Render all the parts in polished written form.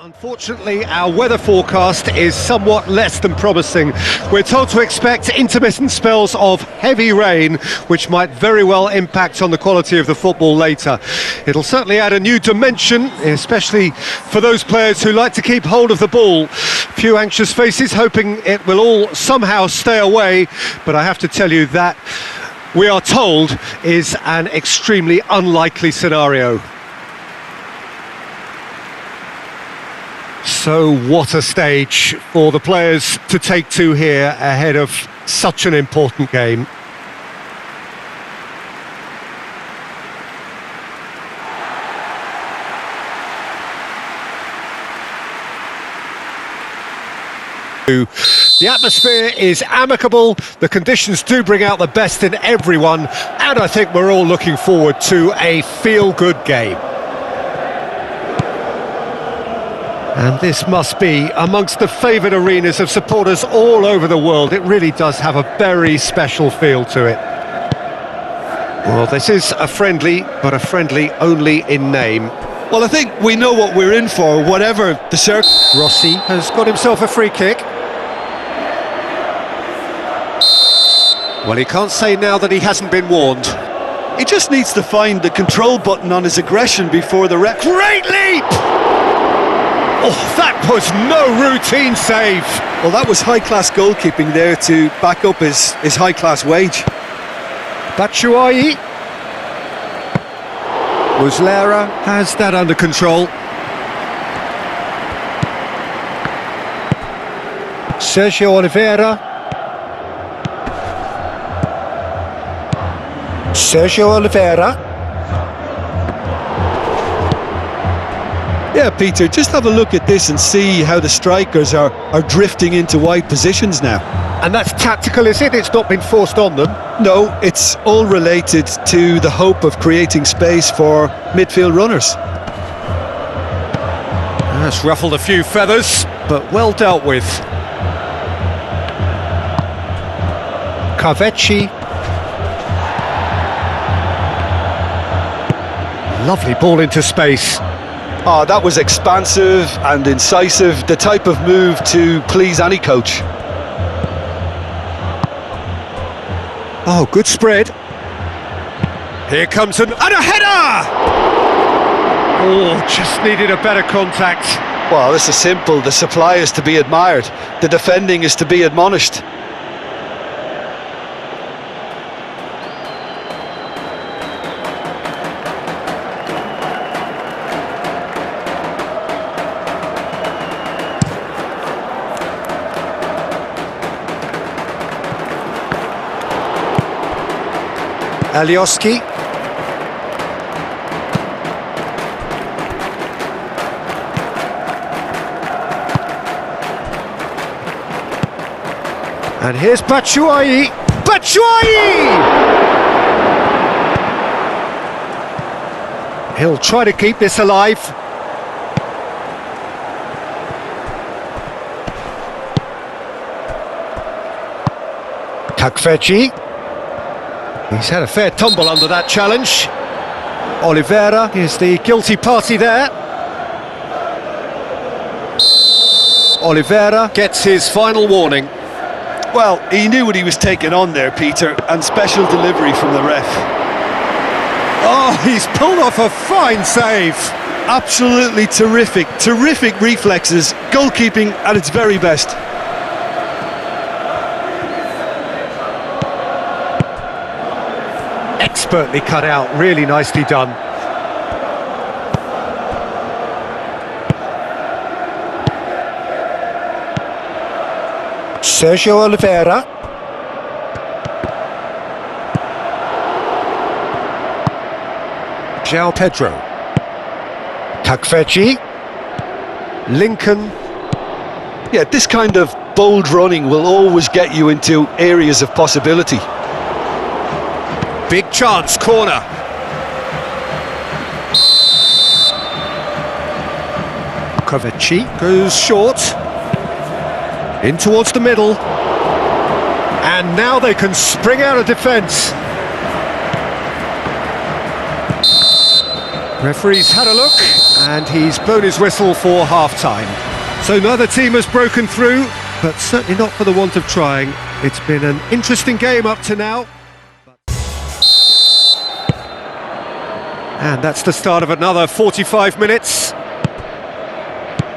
Unfortunately, our weather forecast is somewhat less than promising. We're told to expect intermittent spells of heavy rain, which might very well impact on the quality of the football later. It'll certainly add a new dimension, especially for those players who like to keep hold of the ball. Few anxious faces hoping it will all somehow stay away, but I have to tell you that we are told is an extremely unlikely scenario. So what a stage for the players to take to here ahead of such an important game. The atmosphere is amicable, the conditions do bring out the best in everyone, and I think we're all looking forward to a feel-good game. And this must be amongst the favoured arenas of supporters all over the world. It really does have a very special feel to it. Well, this is a friendly, but a friendly only in name. Well, I think we know what we're in for, whatever the circ. Rossi has got himself a free kick. Well, he can't say now that he hasn't been warned. He just needs to find the control button on his aggression before the ref. Great leap! Oh, that was no routine save. Well, that was high-class goalkeeping there to back up his high-class wage. Batshuayi. Muslera has that under control. Sergio Oliveira. Sergio Oliveira. Yeah, Peter, just have a look at this and see how the strikers are drifting into wide positions now. And that's tactical, is it? It's not been forced on them? No, it's all related to the hope of creating space for midfield runners. That's ruffled a few feathers, but well dealt with. Carvecchi. Lovely ball into space. Oh, that was expansive and incisive, the type of move to please any coach. Oh, good spread. Here comes and a header! Oh, just needed a better contact. Well, this is simple. The supply is to be admired. The defending is to be admonished. Alioski. And here's Batshuayi. Batshuayi! He'll try to keep this alive. Takvechi. He's had a fair tumble under that challenge. Oliveira is the guilty party there. Oliveira gets his final warning. Well, he knew what he was taking on there, Peter, and special delivery from the ref. Oh, he's pulled off a fine save. Absolutely terrific reflexes, goalkeeping at its very best. Expertly cut out, really nicely done. Sergio Oliveira. João Pedro. Takvechi. Lincoln. Yeah, this kind of bold running will always get you into areas of possibility. Big chance, corner. Kovacic goes short. In towards the middle. And now they can spring out of defence. Referee's had a look, And he's blown his whistle for half-time. So neither team has broken through, but certainly not for the want of trying. It's been an interesting game up to now. And that's the start of another 45 minutes.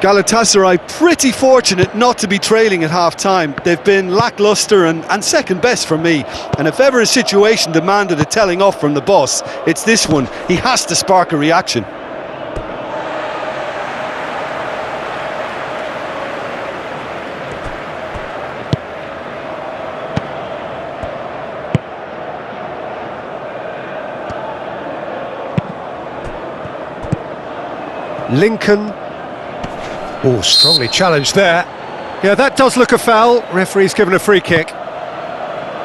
Galatasaray pretty fortunate not to be trailing at half-time. They've been lacklustre and second best for me. And if ever a situation demanded a telling off from the boss, it's this one. He has to spark a reaction. Lincoln. Oh, strongly challenged there. Yeah, that does look a foul. Referee's given a free kick.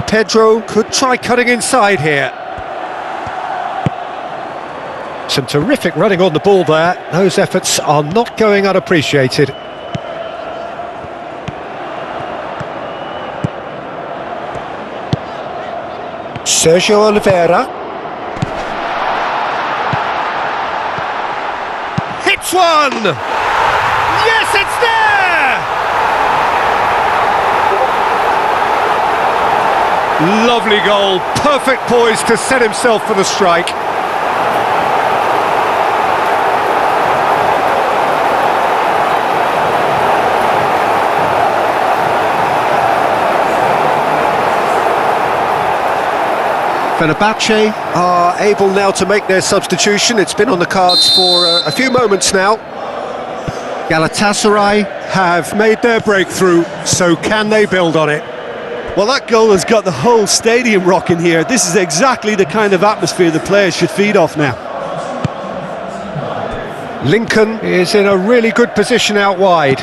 Pedro could try cutting inside here. Some terrific running on the ball there. Those efforts are not going unappreciated. Sergio Oliveira. Hits one! Yes, it's there! Lovely goal, perfect poise to set himself for the strike. Fenerbahce are able now to make their substitution. It's been on the cards for a few moments now. Galatasaray have made their breakthrough, so can they build on it? Well, that goal has got the whole stadium rocking here. This is exactly the kind of atmosphere the players should feed off now. Lincoln is in a really good position out wide.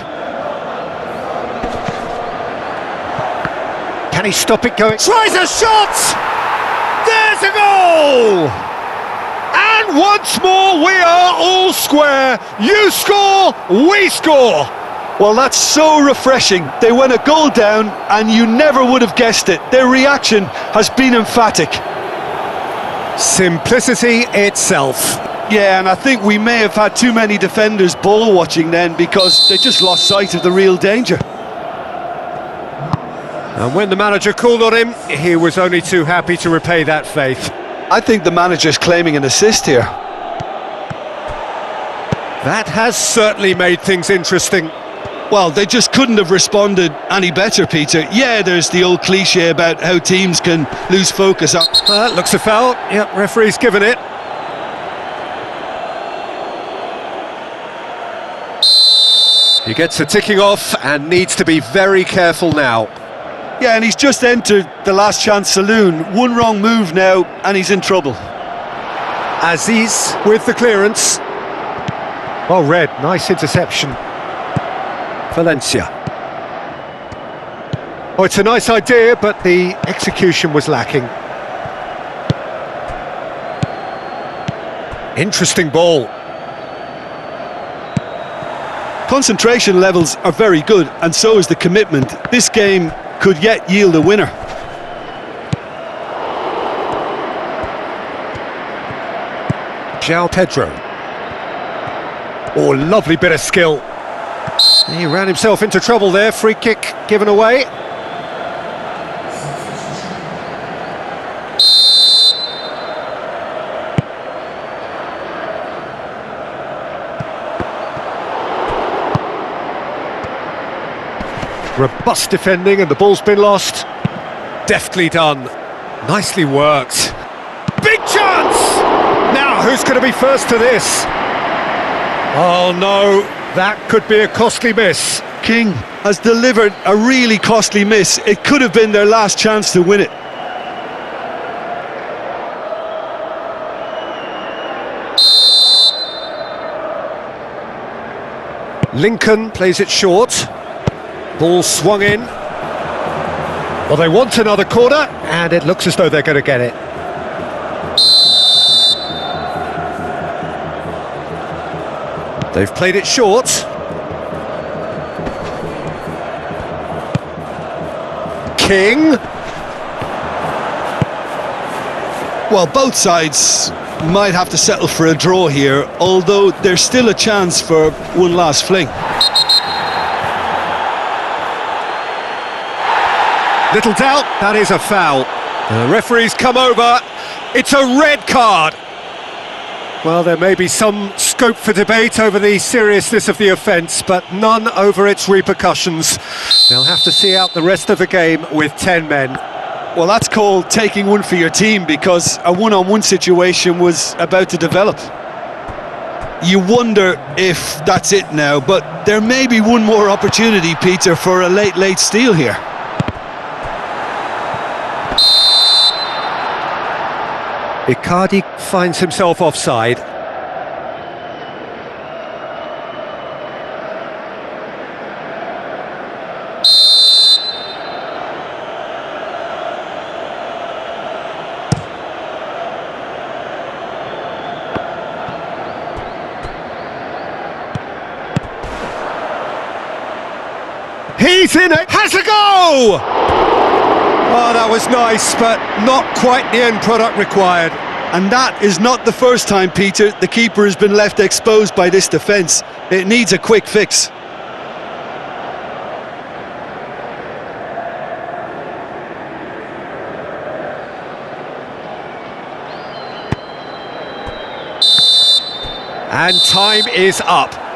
Can he stop it going? Tries a shot! There's a goal! And once more we are all square. You score, we score. Well, that's so refreshing. They went a goal down and you never would have guessed it. Their reaction has been emphatic. Simplicity itself. Yeah, and I think we may have had too many defenders ball watching then because they just lost sight of the real danger. And when the manager called on him, he was only too happy to repay that faith. I think the manager's claiming an assist here. That has certainly made things interesting. Well, they just couldn't have responded any better, Peter. Yeah, there's the old cliche about how teams can lose focus. Looks a foul. Yep, referee's given it. He gets a ticking off and needs to be very careful now. Yeah, and he's just entered the last chance saloon. One wrong move now, and he's in trouble. Aziz with the clearance. Well read, nice interception. Valencia. Oh, it's a nice idea, but the execution was lacking. Interesting ball. Concentration levels are very good, and so is the commitment. This game could yet yield a winner. João Pedro. Oh, lovely bit of skill. He ran himself into trouble there. Free kick given away. Robust defending and the ball's been lost. Deftly done. Nicely worked. Big chance! Now, who's going to be first to this? Oh no, that could be a costly miss. King has delivered a really costly miss. It could have been their last chance to win it. Lincoln plays it short. Ball swung in. Well, they want another corner, and it looks as though they're going to get it. They've played it short. King. Well, both sides Might have to settle for a draw here, although there's still a chance for one last fling. Little doubt, that is a foul. The referee's come over. It's a red card. Well, there may be some scope for debate over the seriousness of the offence, but none over its repercussions. They'll have to see out the rest of the game with 10 men. Well, that's called taking one for your team, because a one-on-one situation was about to develop. You wonder if that's it now, but there may be one more opportunity, Peter, for a late steal here. Icardi finds himself offside. He's in it! Has a go! Oh, that was nice, but not quite the end product required. And that is not the first time, Peter, the keeper has been left exposed by this defence. It needs a quick fix. And time is up.